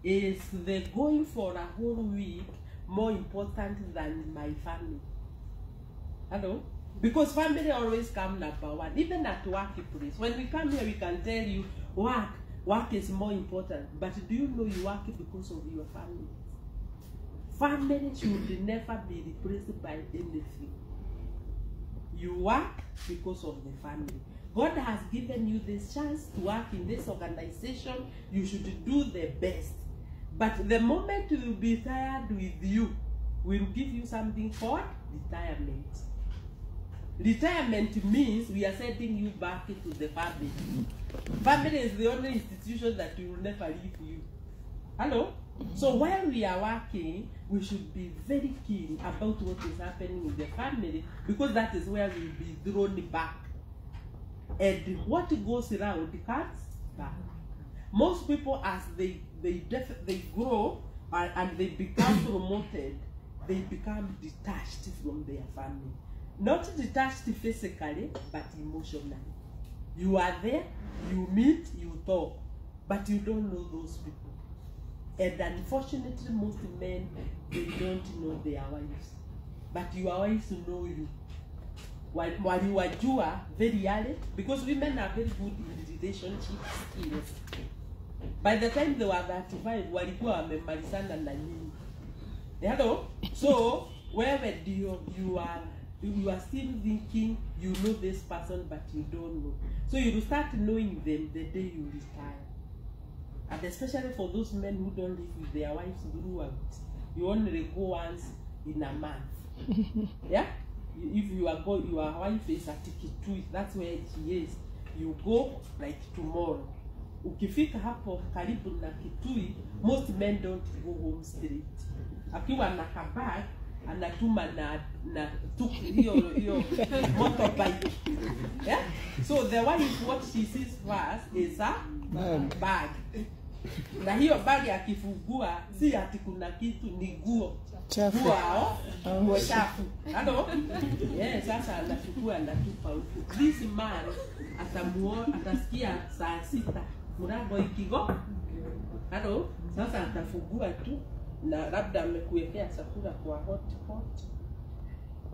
is the going for a whole week more important than my family? Hello? Because family always come number one, even at workplace. When we come here, we can tell you work is more important. But do you know you work because of your family? Family should never be replaced by anything. You work because of the family. God has given you this chance to work in this organization. You should do the best. But the moment you will be tired with you, we'll give you something called retirement. Retirement means we are sending you back into the family. Family is the only institution that will never leave you. Hello? So while we are working, we should be very keen about what is happening in the family, because that is where we will be thrown back. And what goes around comes back. Most people, as they grow and they become promoted, they become detached from their family. Not detached physically, but emotionally. You are there, you meet, you talk, but you don't know those people. And unfortunately, most men, they don't know their wives. But your wives know you. While you are Jua, very early, because women are very good in relationship skills. By the time they were 35, walikuwa wamemalizana na nyinyi. Hello? So, wherever you are still thinking you know this person, but you don't know. So you will start knowing them the day you retire. And especially for those men who don't live with their wives throughout, you only go once in a month. Yeah? If you are going, your wife is at Kitui, that's where she is. You go like tomorrow. Ukifika hapo karibu na Kitui, most men don't go home straight. Akiwa na kabag, anatuma na hiyo motorbike. Yeah? So the wife, what she sees first is a bag. Na hiyo bag akifungua, si ati kuna kitu, ni nguo. Chafu. Nguo chafu. Hello? Yes, sasa anachukua anatupa huko. This man atasikia saa 6 mlango ikigo. Hello? Sasa atafungua tu na labda amekuwekea chakula kwa hotpot.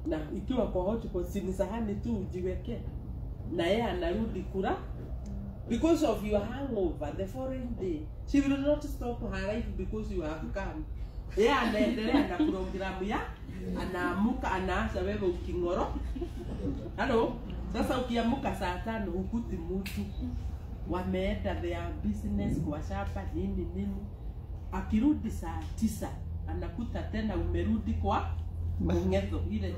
Na ikiwa kwa hotpot si sahani tu ujiwekee. Na yeye anarudi kula. Because of your hangover the following day, she will not stop her life because you have come. Yeye anaendelea na programu ya anaamuka anaanza wewe ukingoro. Hello? Sasa ukiamuka saa 5 ukuti mtu wameenda their business kwa shamba nini. Akirudi saa 9 anakuta tena umerudi kwa Mungezo ile.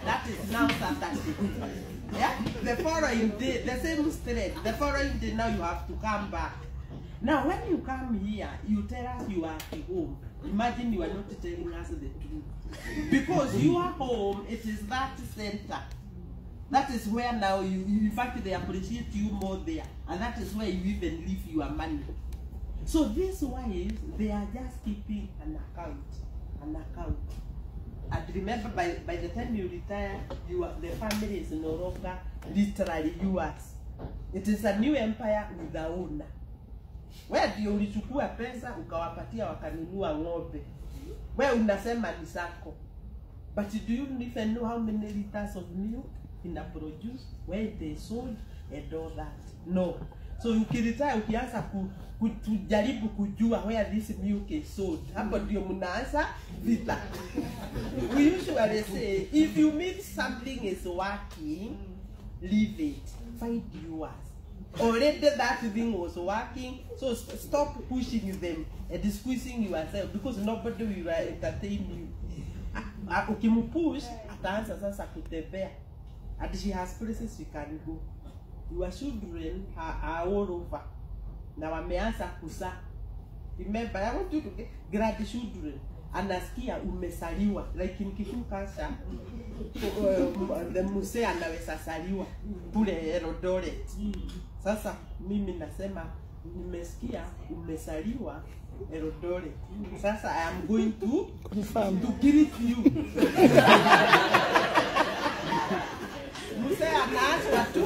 That is now Saturday. Yeah? The following day, the same thread. The following day now you have to come back. Now when you come here, you tell us you are at home. Imagine you are not telling us the truth. Because you are home, it is that center. That is where now you, in fact, they appreciate you more there. And that is where you even leave your money. So these wives, they are just keeping an account. And remember, by the time you retire, the family is no longer literally yours. It is a new empire with the owner. Where do you ulichukua pesa ukawapatia wakanunua ng'ombe? Where unasema ni zako. But do you even know how many liters of milk in a produce, where they sold and all that? No. So ukiretire ukianza kujaribu kujua where this milk is sold. Hapo ndio mnaanza vita. We usually say if you mean something is working, leave it. Find yours. Already that thing was working, so stop pushing them and squeezing yourself because nobody will entertain you. Ukimupush ataanza sasa kutembea. And she has places you can go. Your children are all over. Na wameanza kuzaa. Remember, I want you to get grandchildren. Anasikia umesaliwa. Like in Kishukasha, the muse anaweza saliwa kule Eldoret. Sasa mimi nasema nimesikia umesaliwa Eldoret. Sasa I am going to greet you. Muse anaanza tu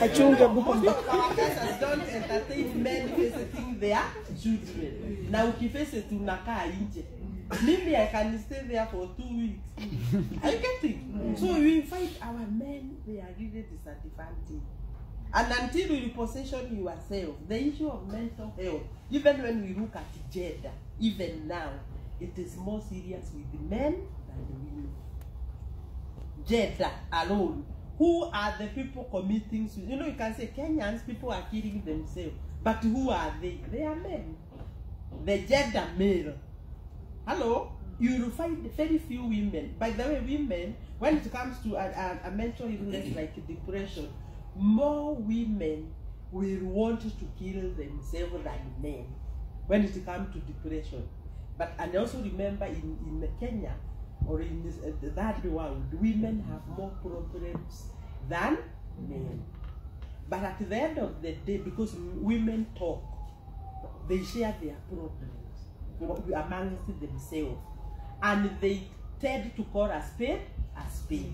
Most of our cultures don't entertain men visiting their children. Now ukivisit unakaa nje. Maybe I can stay there for 2 weeks. Are you getting? So we find our men, they are really disadvantaged. And until you reposition yourself, the issue of mental health, even when we look at gender, even now, it is more serious with the men than the women. Gender alone. Who are the people committing suicide? You know, you can say Kenyans, people are killing themselves. But who are they? They are men. The gender male. Hello? You will find very few women. By the way, women, when it comes to a mental illness like depression, more women will want to kill themselves than men when it comes to depression. But and also remember in Kenya or in this, the third world, women have more problems than men. But at the end of the day, because women talk, they share their problems amongst themselves, and they tend to call a spade a spade.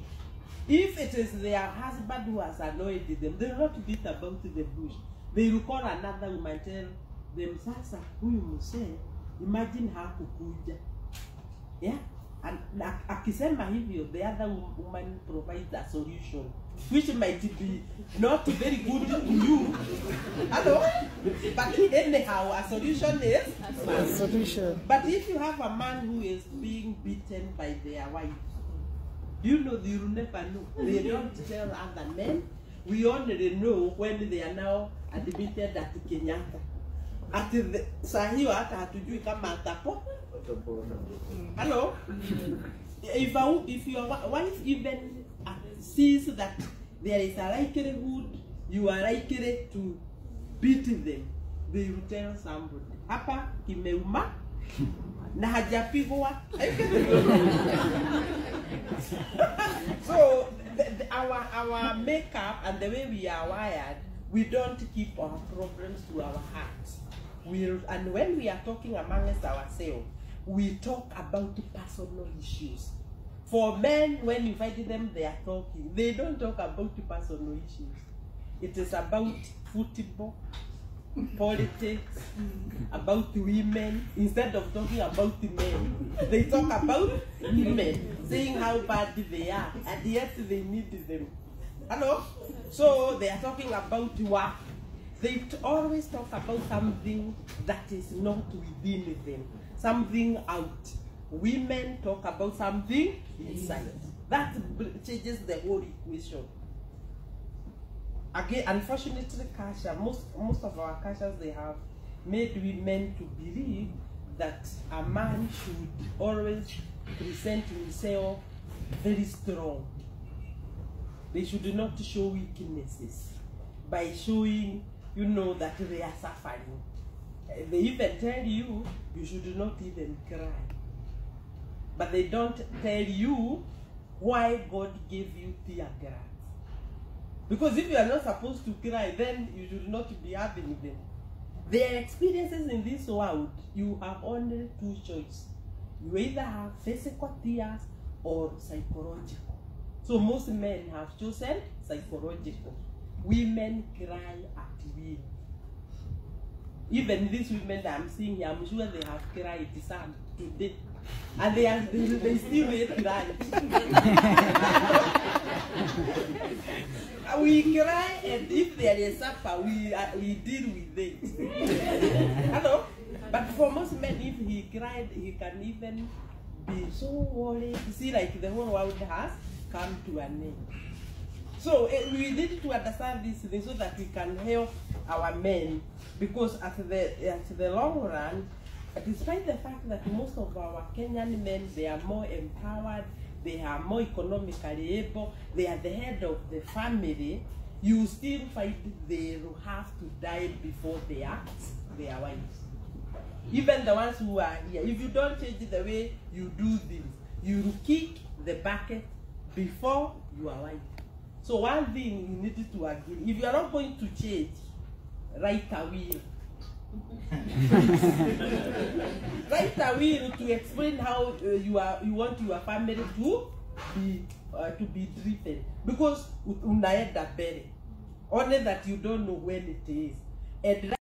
If it is their husband who has annoyed them, they will not beat about the bush. They will call another woman, tell them, sasa, huyu msee, imagine hakukuja. Yeah? And akisema hivyo, the other woman provides a solution, which might be not very good to you. Hello? But anyhow, a solution is a solution. But if you have a man who is being beaten by their wife, you know, you will never know. They don't tell other men. We only know when they are now admitted at Kenyatta. At the Sahio hata hatujui kama atapo. Hello? If your wife even sees that there is a likelihood you are likely to beat them, they will tell somebody. Hapa kimeuma na hajapigwa. So our makeup and the way we are wired, we don't keep our problems to our hearts. And when we are talking amongst ourselves, we talk about personal issues. For men, when you invite them, they are talking. They don't talk about personal issues. It is about football, politics, about women. Instead of talking about the men, they talk about women, saying how bad they are, and yet they need them. Hello? So they are talking about work. They always talk about something that is not within them, something out. Women talk about something inside. That changes the whole equation. Again, unfortunately, most of our cultures, they have made women to believe that a man should always present himself very strong. They should not show weaknesses by showing, you know, that they are suffering. They even tell you, you should not even cry. But they don't tell you why God gave you tear gas. Because if you are not supposed to cry, then you should not be having them. Their experiences in this world, you have only two choices. You either have physical tears or psychological. So most men have chosen psychological. Women cry at will. Even these women that I'm seeing here, I'm sure they have cried some today. And they still may cry. We cry, and if there is supper, we deal with it. Hello? But for most men, if he cried, he can even be so worried. See, like the whole world has come to an end. So we need to understand this thing so that we can help our men, because at the long run, despite the fact that most of our Kenyan men, they are more empowered, they are more economically able, they are the head of the family, you still find they will have to die before they act their wives. Even the ones who are here, if you don't change the way you do things, you will kick the bucket before you are wife. So one thing you need to agree, if you are not going to change, write a will. Write a will to explain how you want your family to be driven, because unaenda mbele. only that you don't know when it is. And